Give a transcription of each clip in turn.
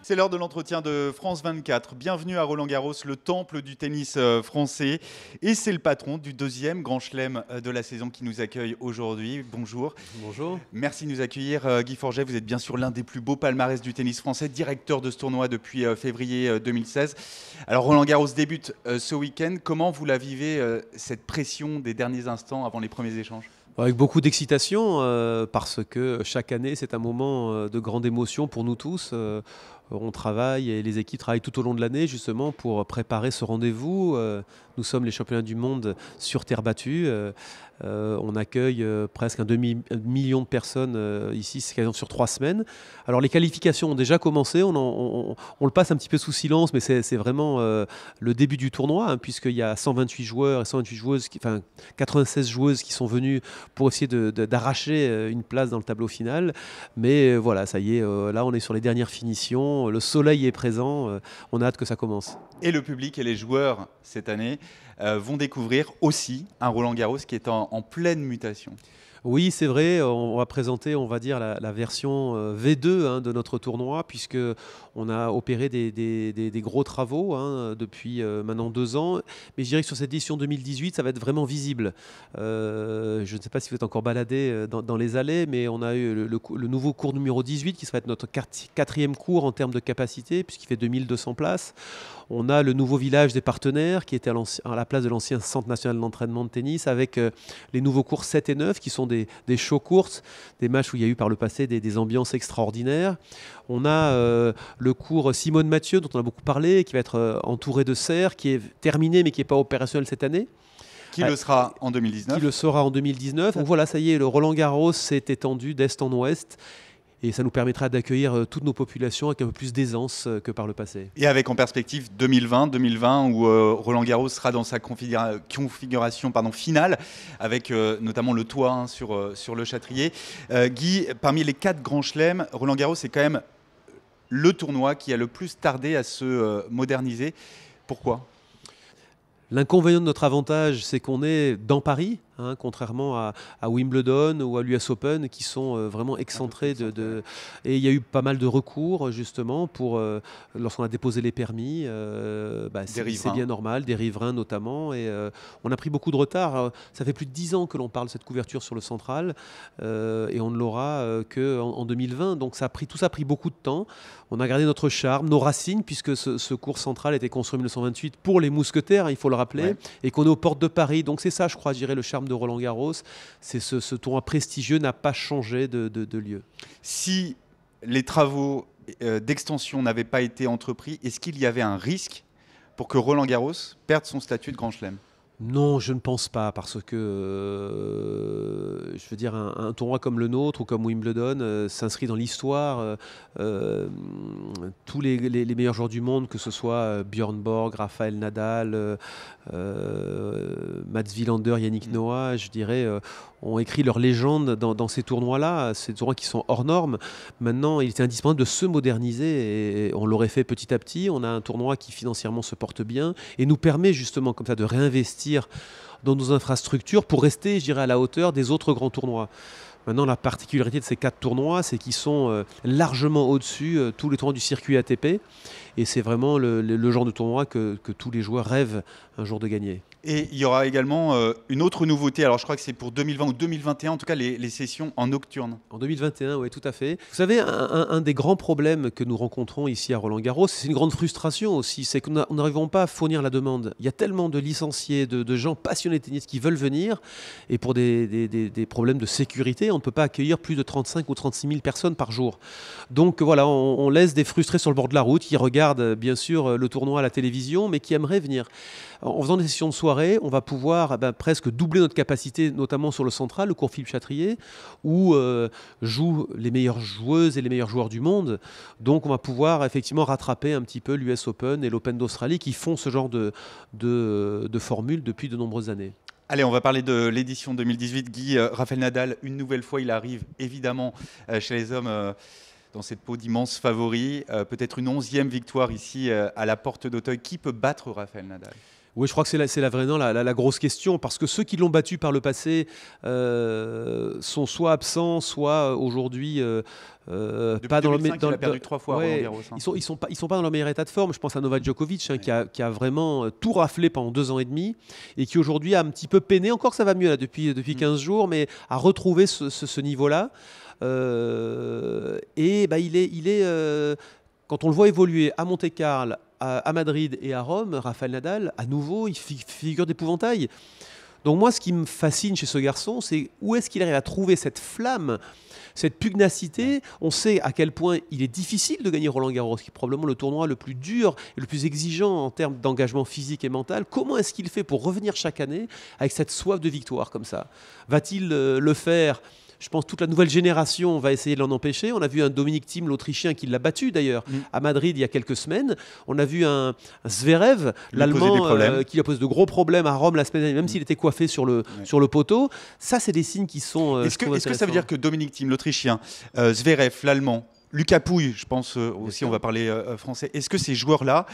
C'est l'heure de l'entretien de France 24. Bienvenue à Roland-Garros, le temple du tennis français. Et c'est le patron du deuxième Grand Chelem de la saison qui nous accueille aujourd'hui. Bonjour. Bonjour. Merci de nous accueillir. Guy Forget, vous êtes bien sûr l'un des plus beaux palmarès du tennis français, directeur de ce tournoi depuis février 2016. Alors Roland-Garros débute ce week-end. Comment vous la vivez, cette pression des derniers instants avant les premiers échanges ? Avec beaucoup d'excitation, parce que chaque année, c'est un moment de grande émotion pour nous tous. On travaille et les équipes travaillent tout au long de l'année justement pour préparer ce rendez-vous. Nous sommes les championnats du monde sur terre battue. On accueille presque un demi-million de personnes ici, c'est quasiment sur 3 semaines. Alors les qualifications ont déjà commencé, on le passe un petit peu sous silence, mais c'est vraiment le début du tournoi, hein, puisqu'il y a 128 joueurs et 128 joueuses, 96 joueuses qui sont venues pour essayer d'arracher une place dans le tableau final. Mais voilà, ça y est, là on est sur les dernières finitions, le soleil est présent, on a hâte que ça commence. Et le public et les joueurs cette année vont découvrir aussi un Roland-Garros qui est en pleine mutation. Oui, c'est vrai, on va présenter, on va dire, la version V2 hein, de notre tournoi, puisque on a opéré des gros travaux hein, depuis maintenant 2 ans. Mais je dirais que sur cette édition 2018, ça va être vraiment visible. Je ne sais pas si vous êtes encore baladé dans les allées, mais on a eu le nouveau cours numéro 18, qui va être notre quatrième cours en termes de capacité, puisqu'il fait 2200 places. On a le nouveau village des partenaires, qui était à la place de l'ancien centre national d'entraînement de tennis, avec les nouveaux cours 7 et 9, qui sont des shows courtes, des matchs où il y a eu par le passé des ambiances extraordinaires. On a le cours Simone Mathieu, dont on a beaucoup parlé, qui va être entouré de serres, qui est terminé mais qui n'est pas opérationnel cette année. Qui le sera en 2019 ? Qui le sera en 2019. Donc voilà, ça y est, le Roland-Garros s'est étendu d'est en ouest. Et ça nous permettra d'accueillir toutes nos populations avec un peu plus d'aisance que par le passé. Et avec en perspective 2020 où Roland-Garros sera dans sa configuration finale, avec notamment le toit hein, sur le Châtrier. Guy, parmi les 4 grands chelems, Roland-Garros est quand même le tournoi qui a le plus tardé à se moderniser. Pourquoi ? L'inconvénient de notre avantage, c'est qu'on est dans Paris, hein, contrairement à Wimbledon ou à l'US Open, qui sont vraiment excentrés Et il y a eu pas mal de recours, justement, lorsqu'on a déposé les permis. C'est bien normal, des riverains notamment. Et on a pris beaucoup de retard. Ça fait plus de 10 ans que l'on parle de cette couverture sur le central, et on ne l'aura qu'en 2020. Donc tout ça a pris beaucoup de temps. On a gardé notre charme, nos racines, puisque ce cours central a été construit en 1928 pour les mousquetaires, il faut le rappeler, ouais. Et qu'on est aux portes de Paris. Donc c'est ça, je crois, je dirais, le charme de Roland-Garros. C'est ce tournoi prestigieux n'a pas changé de lieu. Si les travaux d'extension n'avaient pas été entrepris, est-ce qu'il y avait un risque pour que Roland-Garros perde son statut de Grand Chelem ? Non, je ne pense pas, parce que je veux dire, un tournoi comme le nôtre ou comme Wimbledon s'inscrit dans l'histoire. Tous les meilleurs joueurs du monde, que ce soit Björn Borg, Rafael Nadal, Mats Wilander, Yannick Noah, je dirais, ont écrit leur légende dans ces tournois-là. Ces tournois qui sont hors normes. Maintenant, il était indispensable de se moderniser et on l'aurait fait petit à petit. On a un tournoi qui financièrement se porte bien et nous permet justement comme ça de réinvestir dans nos infrastructures pour rester, je dirais, à la hauteur des autres grands tournois. Maintenant, la particularité de ces 4 tournois, c'est qu'ils sont largement au-dessus tous les tournois du circuit ATP. Et c'est vraiment le genre de tournoi que tous les joueurs rêvent un jour de gagner. Et il y aura également une autre nouveauté, alors je crois que c'est pour 2020 ou 2021, en tout cas les sessions en nocturne. En 2021, oui, tout à fait. Vous savez, un des grands problèmes que nous rencontrons ici à Roland-Garros, c'est une grande frustration aussi, c'est que nous n'arrivons pas à fournir la demande. Il y a tellement de licenciés, de gens passionnés de tennis qui veulent venir, et pour des problèmes de sécurité, on ne peut pas accueillir plus de 35 ou 36 000 personnes par jour. Donc voilà, on laisse des frustrés sur le bord de la route qui regardent bien sûr le tournoi à la télévision, mais qui aimeraient venir. En faisant des sessions de soirée, on va pouvoir presque doubler notre capacité, notamment sur le central, le cours Philippe Châtrier, où jouent les meilleures joueuses et les meilleurs joueurs du monde. Donc on va pouvoir effectivement rattraper un petit peu l'US Open et l'Open d'Australie qui font ce genre de formule depuis de nombreuses années. Allez, on va parler de l'édition 2018. Guy, Rafael Nadal, une nouvelle fois, il arrive évidemment chez les hommes dans cette peau d'immense favori. Peut-être une 11e victoire ici à la porte d'Auteuil. Qui peut battre Rafael Nadal ? Oui, je crois que vraiment la grosse question, parce que ceux qui l'ont battu par le passé sont soit absents, soit aujourd'hui Depuis pas dans 2005, il a perdu 3 fois à Roland ouais, Garros. Hein. ils sont pas dans leur meilleur état de forme. Je pense à Novak Djokovic, hein, qui a vraiment tout raflé pendant 2 ans et demi, et qui aujourd'hui a un petit peu peiné, encore que ça va mieux là, depuis 15 jours, mais à retrouver ce niveau-là. Et bah, quand on le voit évoluer à Monte-Carlo, à Madrid et à Rome, Rafael Nadal, à nouveau, il figure d'épouvantail. Donc moi, ce qui me fascine chez ce garçon, c'est où est-ce qu'il arrive à trouver cette flamme, cette pugnacité. On sait à quel point il est difficile de gagner Roland Garros, qui est probablement le tournoi le plus dur et le plus exigeant en termes d'engagement physique et mental. Comment est-ce qu'il fait pour revenir chaque année avec cette soif de victoire comme ça? Va-t-il le faire? Je pense que toute la nouvelle génération va essayer de l'en empêcher. On a vu un Dominic Thiem, l'Autrichien, qui l'a battu d'ailleurs à Madrid il y a quelques semaines. On a vu un Zverev, l'Allemand, qui a posé de gros problèmes à Rome la semaine dernière, même s'il était coiffé sur le poteau. Ça, c'est des signes qui sont. Est-ce que ça veut dire que Dominic Thiem, l'Autrichien, Zverev, l'Allemand, Lucas Pouille, je pense aussi, on va parler français. Est-ce que ces joueurs-là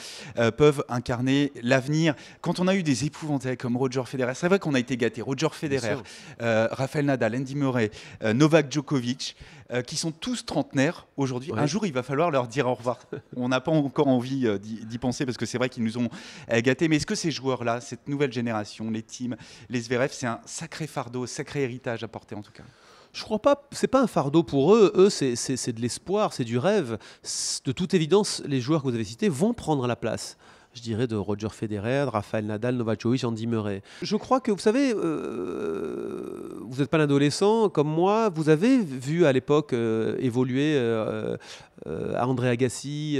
peuvent incarner l'avenir? Quand on a eu des épouvantails comme Roger Federer, c'est vrai qu'on a été gâtés. Roger Federer, Rafael Nadal, Andy Murray, Novak Djokovic, qui sont tous trentenaires aujourd'hui. Ouais. Un jour, il va falloir leur dire au revoir. On n'a pas encore envie d'y penser parce que c'est vrai qu'ils nous ont gâtés. Mais est-ce que ces joueurs-là, cette nouvelle génération, les Thiem, les Zverev, c'est un sacré fardeau, sacré héritage à porter en tout cas? Je crois pas, c'est pas un fardeau pour eux. Eux, c'est de l'espoir, c'est du rêve. De toute évidence, les joueurs que vous avez cités vont prendre la place, je dirais, de Roger Federer, Rafael Nadal, Novak Djokovic, Andy Murray. Je crois que, vous savez, vous n'êtes pas un adolescent comme moi, vous avez vu à l'époque évoluer André Agassi,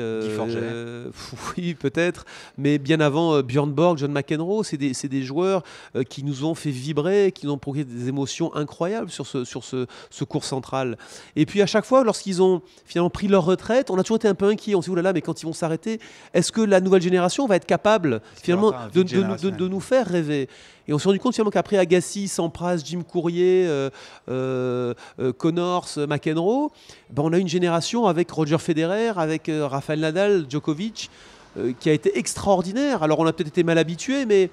oui, peut-être, mais bien avant Björn Borg, John McEnroe, c'est des joueurs qui nous ont fait vibrer, qui nous ont procuré des émotions incroyables sur ce court central. Et puis à chaque fois, lorsqu'ils ont finalement pris leur retraite, on a toujours été un peu inquiets. On s'est dit, oulala, mais quand ils vont s'arrêter, est-ce que la nouvelle génération va être capable finalement de nous faire rêver? Et on s'est rendu compte finalement qu'après Agassi, Sampras, Jim Courier, Connors, McEnroe, ben on a une génération avec Roger Federer, avec Rafael Nadal, Djokovic, qui a été extraordinaire. Alors on a peut-être été mal habitués, mais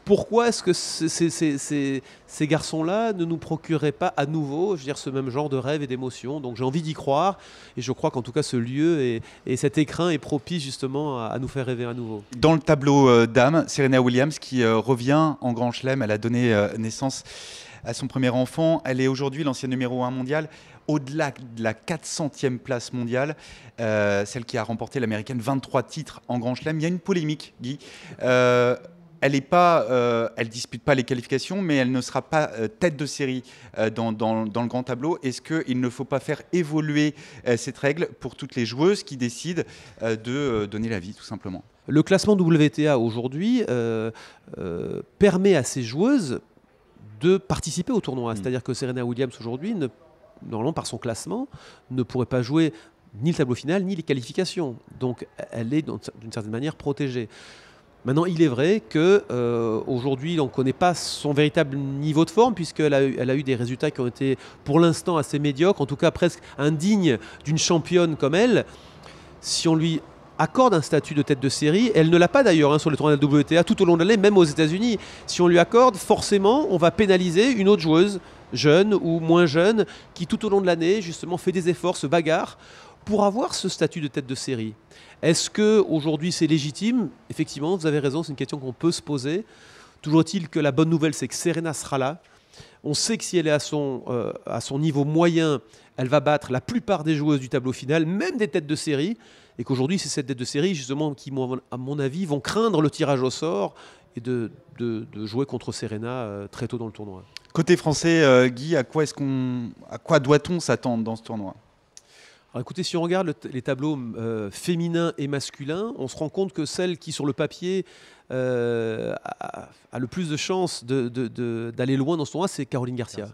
pourquoi est-ce que ces garçons-là ne nous procureraient pas à nouveau, je veux dire, ce même genre de rêve et d'émotion? Donc j'ai envie d'y croire, et je crois qu'en tout cas ce lieu et cet écrin est propice justement à nous faire rêver à nouveau. Dans le tableau dames, Serena Williams qui revient en Grand Chelem, elle a donné naissance à son premier enfant, elle est aujourd'hui l'ancienne numéro 1 mondiale. Au-delà de la 400e place mondiale, celle qui a remporté l'américaine 23 titres en Grand Chelem, il y a une polémique, Guy. Elle dispute pas les qualifications, mais elle ne sera pas tête de série dans le grand tableau. Est-ce qu'il ne faut pas faire évoluer cette règle pour toutes les joueuses qui décident de donner la vie, tout simplement? Le classement WTA aujourd'hui permet à ces joueuses de participer au tournoi. C'est-à-dire que Serena Williams aujourd'hui, normalement par son classement, ne pourrait pas jouer ni le tableau final, ni les qualifications. Donc elle est d'une certaine manière protégée. Maintenant, il est vrai qu'aujourd'hui, on ne connaît pas son véritable niveau de forme, puisqu'elle a eu des résultats qui ont été pour l'instant assez médiocres, en tout cas presque indignes d'une championne comme elle. Si on lui accorde un statut de tête de série, elle ne l'a pas d'ailleurs sur les tournois de la WTA tout au long de l'année, même aux États-Unis. Si on lui accorde, forcément, on va pénaliser une autre joueuse, jeune ou moins jeune, qui tout au long de l'année, justement, fait des efforts, se bagarre pour avoir ce statut de tête de série. Est-ce qu'aujourd'hui c'est légitime? Effectivement, vous avez raison, c'est une question qu'on peut se poser. Toujours est-il que la bonne nouvelle, c'est que Serena sera là. On sait que si elle est à son niveau moyen, elle va battre la plupart des joueuses du tableau final, même des têtes de série. Et qu'aujourd'hui, c'est cette tête de série, justement, qui, à mon avis, vont craindre le tirage au sort et de jouer contre Serena très tôt dans le tournoi. Côté français, Guy, à quoi doit-on s'attendre dans ce tournoi? Alors écoutez, si on regarde les tableaux féminins et masculins, on se rend compte que celle qui, sur le papier, a le plus de chances d'aller loin dans ce tournoi, c'est Caroline Garcia.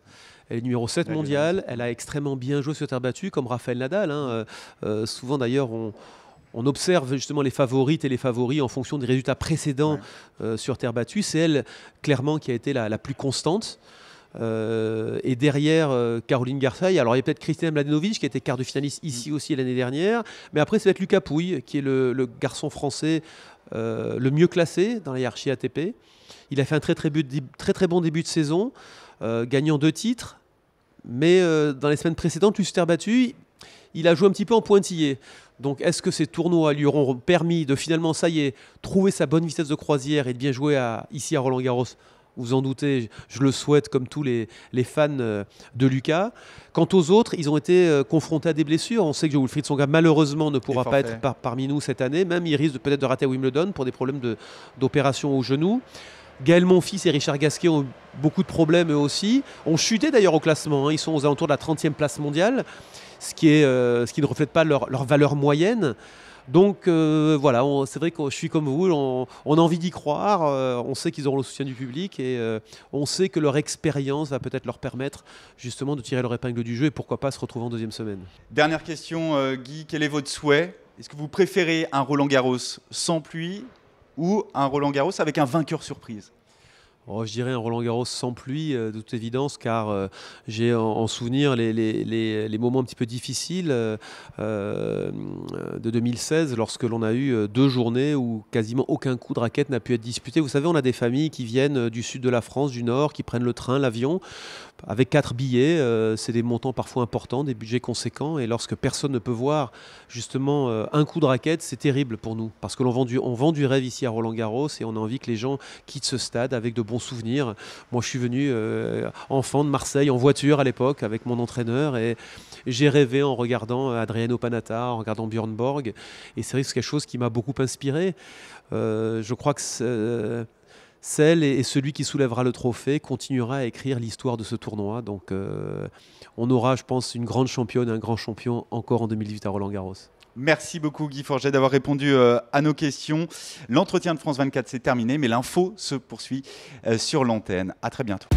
Elle est numéro 7 mondiale, elle a extrêmement bien joué sur terre battue, comme Rafael Nadal. Souvent d'ailleurs, on observe justement les favorites et les favoris en fonction des résultats précédents sur terre battue. C'est elle, clairement, qui a été la plus constante. Et derrière Caroline Garcia, alors il y a peut-être Kristina Mladenovic qui était quart de finaliste ici aussi l'année dernière, mais après ça va être Lucas Pouille qui est le garçon français le mieux classé dans la hiérarchie ATP. Il a fait un très bon début de saison, gagnant 2 titres, mais dans les semaines précédentes, lui s'était battu. Il a joué un petit peu en pointillé. Donc est-ce que ces tournois lui auront permis de finalement, ça y est, trouver sa bonne vitesse de croisière et de bien jouer ici à Roland-Garros? Vous en doutez, je le souhaite comme tous les fans de Lucas. Quant aux autres, ils ont été confrontés à des blessures. On sait que Wilfried Tsonga malheureusement ne pourra pas être parmi nous cette année. Même il risque peut-être de rater à Wimbledon pour des problèmes d'opération au genou. Gaël Monfils et Richard Gasquet ont beaucoup de problèmes eux aussi. Ont chuté d'ailleurs au classement, hein. Ils sont aux alentours de la 30e place mondiale, ce qui ne reflète pas leur valeur moyenne. Donc voilà, c'est vrai que je suis comme vous, on a envie d'y croire, on sait qu'ils auront le soutien du public et on sait que leur expérience va peut-être leur permettre justement de tirer leur épingle du jeu et pourquoi pas se retrouver en deuxième semaine. Dernière question, Guy, quel est votre souhait? Est-ce que vous préférez un Roland-Garros sans pluie ou un Roland-Garros avec un vainqueur surprise? Je dirais un Roland-Garros sans pluie, de toute évidence, car j'ai en souvenir les moments un petit peu difficiles de 2016, lorsque l'on a eu 2 journées où quasiment aucun coup de raquette n'a pu être disputé. Vous savez, on a des familles qui viennent du sud de la France, du nord, qui prennent le train, l'avion, avec 4 billets. C'est des montants parfois importants, des budgets conséquents. Et lorsque personne ne peut voir justement un coup de raquette, c'est terrible pour nous, parce que on vend du rêve ici à Roland-Garros et on a envie que les gens quittent ce stade avec de bons souvenirs. Moi, je suis venu enfant de Marseille en voiture à l'époque avec mon entraîneur et j'ai rêvé en regardant Adriano Panatta, en regardant Björn Borg. Et c'est vrai que c'est quelque chose qui m'a beaucoup inspiré. Je crois que celle et celui qui soulèvera le trophée continuera à écrire l'histoire de ce tournoi. Donc on aura, je pense, une grande championne, un grand champion encore en 2018 à Roland-Garros. Merci beaucoup Guy Forget d'avoir répondu à nos questions. L'entretien de France 24 c'est terminé, mais l'info se poursuit sur l'antenne. À très bientôt.